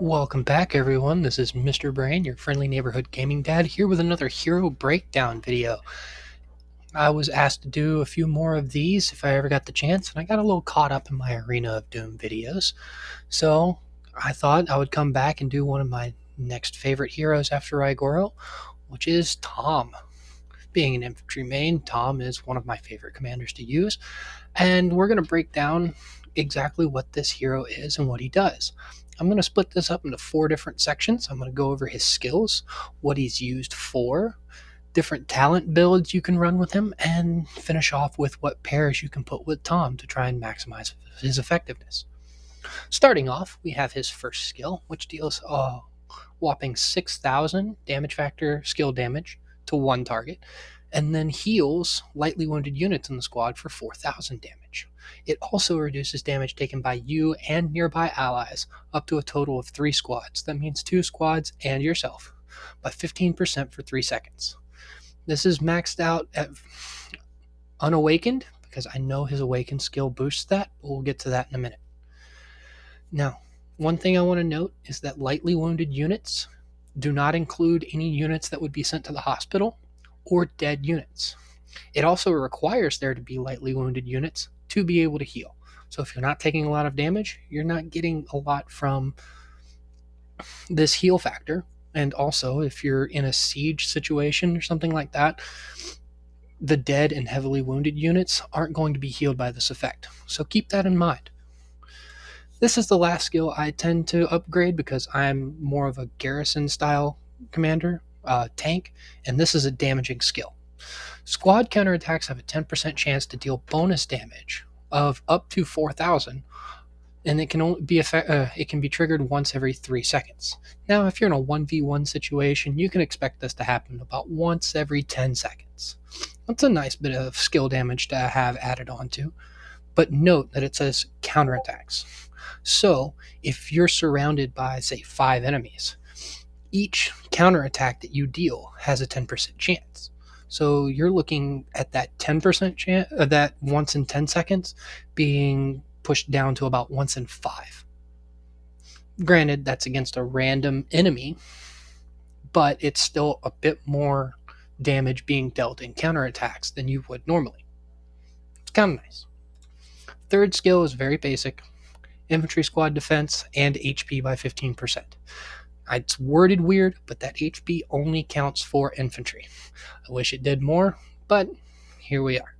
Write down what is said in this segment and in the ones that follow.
Welcome back, everyone. This is Mr. Brain, your friendly neighborhood gaming dad, here with another hero breakdown video. I was asked to do a few more of these if I ever got the chance, and I got a little caught up in my Arena of Doom videos. So I thought I would come back and do one of my next favorite heroes after Igoro, which is Tom. Being an infantry main, Tom is one of my favorite commanders to use, and we're going to break down exactly what this hero is and what he does. I'm going to split this up into 4 different sections. I'm going to go over his skills, what he's used for, different talent builds you can run with him, and finish off with what pairs you can put with Tom to try and maximize his effectiveness. Starting off, we have his first skill, which deals a whopping 6,000 damage factor skill damage to one target, and then heals lightly wounded units in the squad for 4,000 damage. It also reduces damage taken by you and nearby allies up to a total of 3 squads. That means 2 squads and yourself, by 15% for 3 seconds. This is maxed out at Unawakened, because I know his Awakened skill boosts that, but we'll get to that in a minute. Now, one thing I want to note is that lightly wounded units do not include any units that would be sent to the hospital or dead units. It also requires there to be lightly wounded units to be able to heal. So if you're not taking a lot of damage, you're not getting a lot from this heal factor. And also, if you're in a siege situation or something like that, the dead and heavily wounded units aren't going to be healed by this effect. So keep that in mind. This is the last skill I tend to upgrade because I'm more of a garrison style commander, tank, and this is a damaging skill. Squad counterattacks have a 10% chance to deal bonus damage of up to 4,000, and it can only be it can be triggered once every 3 seconds. Now, if you're in a 1v1 situation, you can expect this to happen about once every 10 seconds. That's a nice bit of skill damage to have added onto, but note that it says counterattacks. So, if you're surrounded by, say, 5 enemies, each counterattack that you deal has a 10% chance. So you're looking at that 10% chance, that once in 10 seconds being pushed down to about once in 5. Granted, that's against a random enemy, but it's still a bit more damage being dealt in counterattacks than you would normally. It's kind of nice. Third skill is very basic: infantry squad defense and HP by 15%. It's worded weird, but that HP only counts for infantry. I wish it did more, but here we are.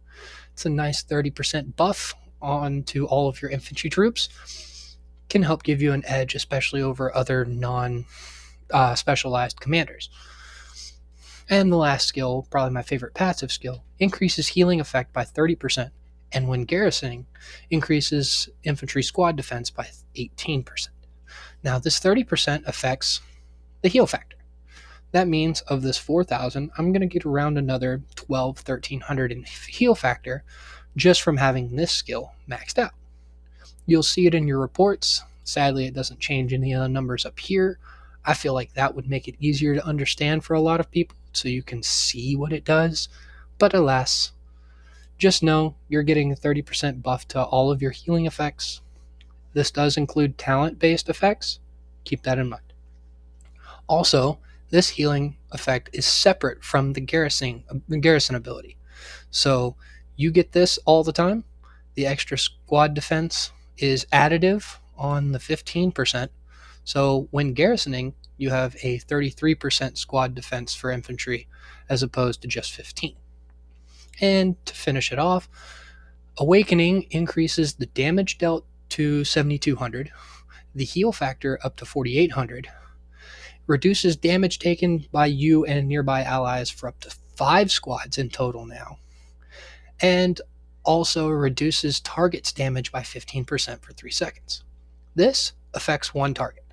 It's a nice 30% buff onto all of your infantry troops. Can help give you an edge, especially over other non-specialized commanders. And the last skill, probably my favorite passive skill, increases healing effect by 30%, and when garrisoning, increases infantry squad defense by 18%. Now, this 30% affects the heal factor. That means of this 4,000, I'm going to get around another 1,300 in heal factor just from having this skill maxed out. You'll see it in your reports. Sadly, it doesn't change any of the numbers up here. I feel like that would make it easier to understand for a lot of people so you can see what it does. But alas, just know you're getting a 30% buff to all of your healing effects. This does include talent-based effects. Keep that in mind. Also, this healing effect is separate from the garrison ability. So you get this all the time. The extra squad defense is additive on the 15%. So when garrisoning, you have a 33% squad defense for infantry as opposed to just 15. And to finish it off, Awakening increases the damage dealt to 7,200, the heal factor up to 4,800, reduces damage taken by you and nearby allies for up to 5 squads in total now, and also reduces target's damage by 15% for 3 seconds. This affects one target,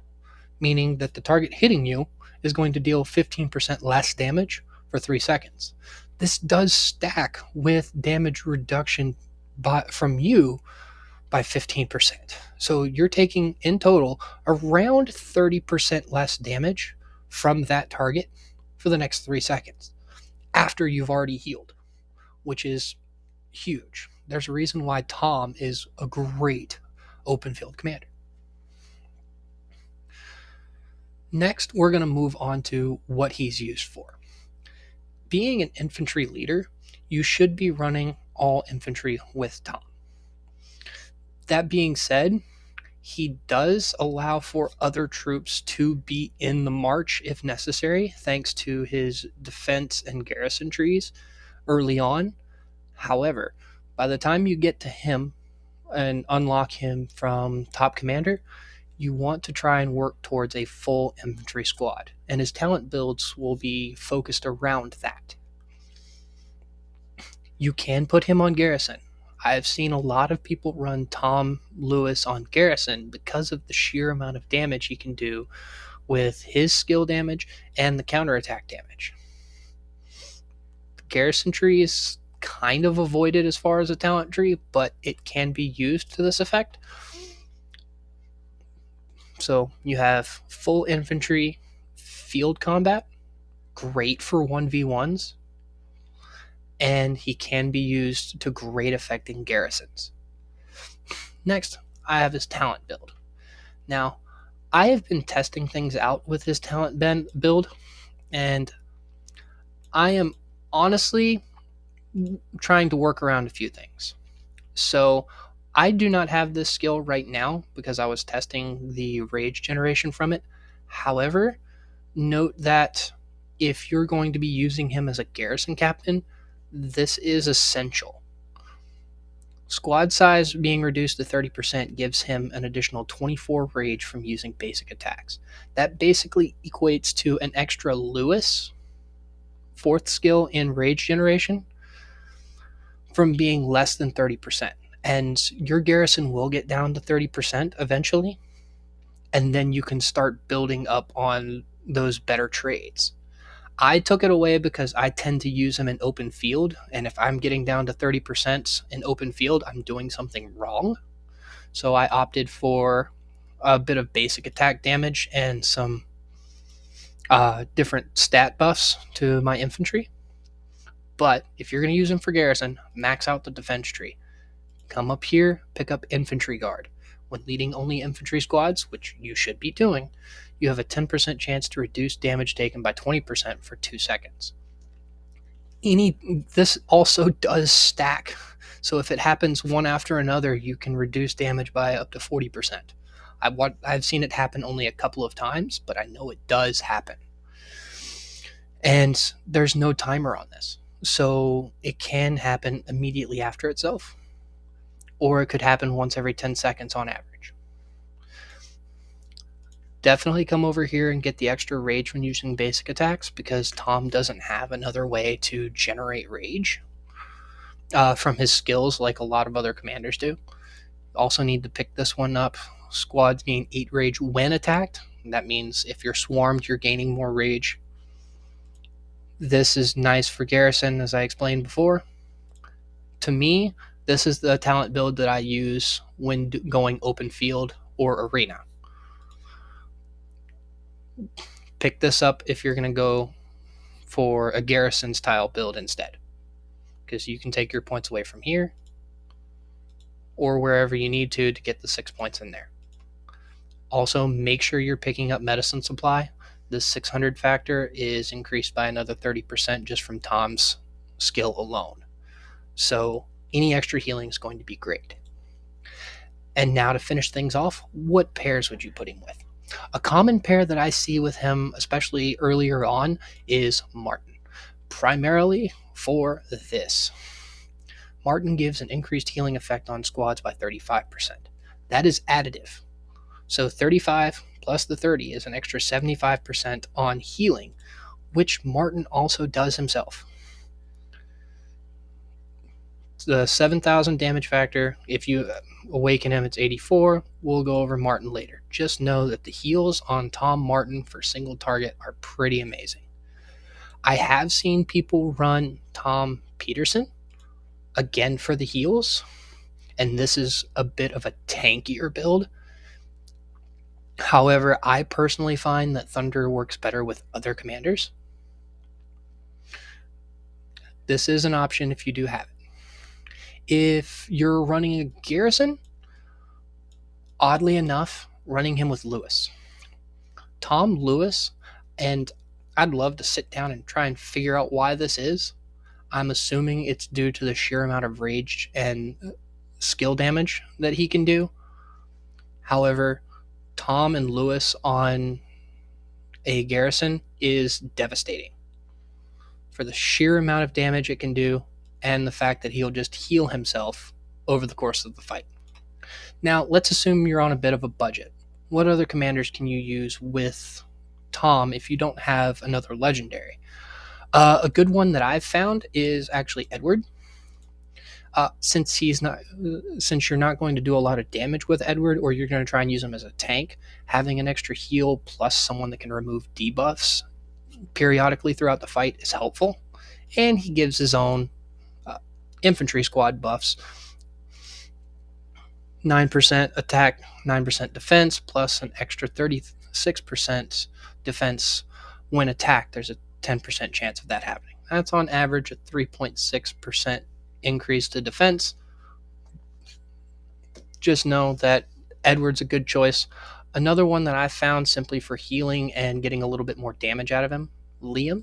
meaning that the target hitting you is going to deal 15% less damage for 3 seconds. This does stack with damage reduction from you by 15%. So you're taking in total around 30% less damage from that target for the next 3 seconds after you've already healed, which is huge. There's a reason why Tom is a great open field commander. Next, we're going to move on to what he's used for. Being an infantry leader, you should be running all infantry with Tom. That being said, he does allow for other troops to be in the march if necessary, thanks to his defense and garrison trees early on. However, by the time you get to him and unlock him from top commander, you want to try and work towards a full infantry squad, and his talent builds will be focused around that. You can put him on garrison. I've seen a lot of people run Tom Lewis on garrison because of the sheer amount of damage he can do with his skill damage and the counterattack damage. The garrison tree is kind of avoided as far as a talent tree, but it can be used to this effect. So you have full infantry field combat, great for 1v1s, and he can be used to great effect in garrisons. Next, I have his talent build. Now, I have been testing things out with his talent build, and I am honestly trying to work around a few things. So, I do not have this skill right now because I was testing the rage generation from it. However, note that if you're going to be using him as a garrison captain, this is essential. Squad size being reduced to 30% gives him an additional 24 rage from using basic attacks. That basically equates to an extra Lewis, fourth skill in rage generation, from being less than 30%. And your garrison will get down to 30% eventually, and then you can start building up on those better trades. I took it away because I tend to use him in open field, and if I'm getting down to 30% in open field, I'm doing something wrong. So I opted for a bit of basic attack damage and some different stat buffs to my infantry. But if you're going to use him for garrison, max out the defense tree. Come up here, pick up infantry guard. When leading only infantry squads, which you should be doing, you have a 10% chance to reduce damage taken by 20% for 2 seconds. This also does stack, so if it happens one after another, you can reduce damage by up to 40%. I've seen it happen only a couple of times, but I know it does happen. And there's no timer on this, so it can happen immediately after itself, or it could happen once every 10 seconds on average. Definitely come over here and get the extra rage when using basic attacks, because Tom doesn't have another way to generate rage from his skills like a lot of other commanders do. Also need to pick this one up. Squads gain 8 rage when attacked. That means if you're swarmed, you're gaining more rage. This is nice for garrison, as I explained before. To me, this is the talent build that I use when going open field or arena. Pick this up if you're going to go for a garrison style build instead, because you can take your points away from here or wherever you need to get the 6 points in there. Also, make sure you're picking up medicine supply. The 600 factor is increased by another 30% just from Tom's skill alone. So any extra healing is going to be great. And now to finish things off, what pairs would you put him with? A common pair that I see with him, especially earlier on, is Martin. Primarily for this. Martin gives an increased healing effect on squads by 35%. That is additive. So 35 plus the 30 is an extra 75% on healing, which Martin also does himself. The 7,000 damage factor, if you awaken him, it's 84. We'll go over Martin later. Just know that the heals on Tom Martin for single target are pretty amazing. I have seen people run Tom Peterson, again for the heals, and this is a bit of a tankier build. However, I personally find that Thunder works better with other commanders. This is an option if you do have it. If you're running a garrison, oddly enough, running him with Lewis. Tom Lewis, and I'd love to sit down and try and figure out why this is. I'm assuming it's due to the sheer amount of rage and skill damage that he can do. However, Tom and Lewis on a garrison is devastating for the sheer amount of damage it can do and the fact that he'll just heal himself over the course of the fight. Now, let's assume you're on a bit of a budget. What other commanders can you use with Tom if you don't have another legendary? A good one that I've found is actually Edward. Since you're not going to do a lot of damage with Edward, or you're going to try and use him as a tank, having an extra heal plus someone that can remove debuffs periodically throughout the fight is helpful. And he gives his own infantry squad buffs: 9% attack, 9% defense, plus an extra 36% defense when attacked. There's a 10% chance of that happening. That's on average a 3.6% increase to defense. Just know that Edward's a good choice. Another one that I found simply for healing and getting a little bit more damage out of him, Liam.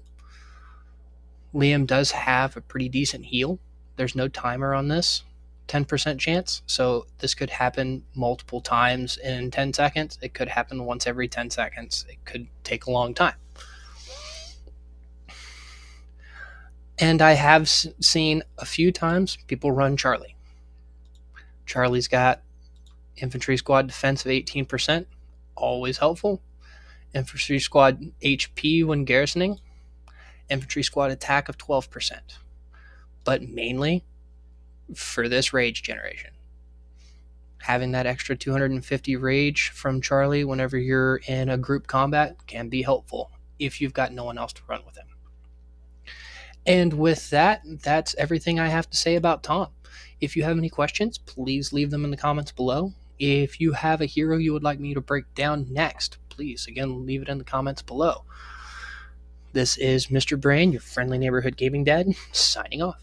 Liam does have a pretty decent heal. There's no timer on this. 10% chance. So this could happen multiple times in 10 seconds. It could happen once every 10 seconds. It could take a long time. And I have seen a few times people run Charlie. Charlie's got infantry squad defense of 18%, always helpful. Infantry squad HP when garrisoning. Infantry squad attack of 12%. But mainly for this rage generation. Having that extra 250 rage from Charlie whenever you're in a group combat can be helpful if you've got no one else to run with him. And with that, that's everything I have to say about Tom. If you have any questions, please leave them in the comments below. If you have a hero you would like me to break down next, please, again, leave it in the comments below. This is Mr. Brain, your friendly neighborhood gaming dad, signing off.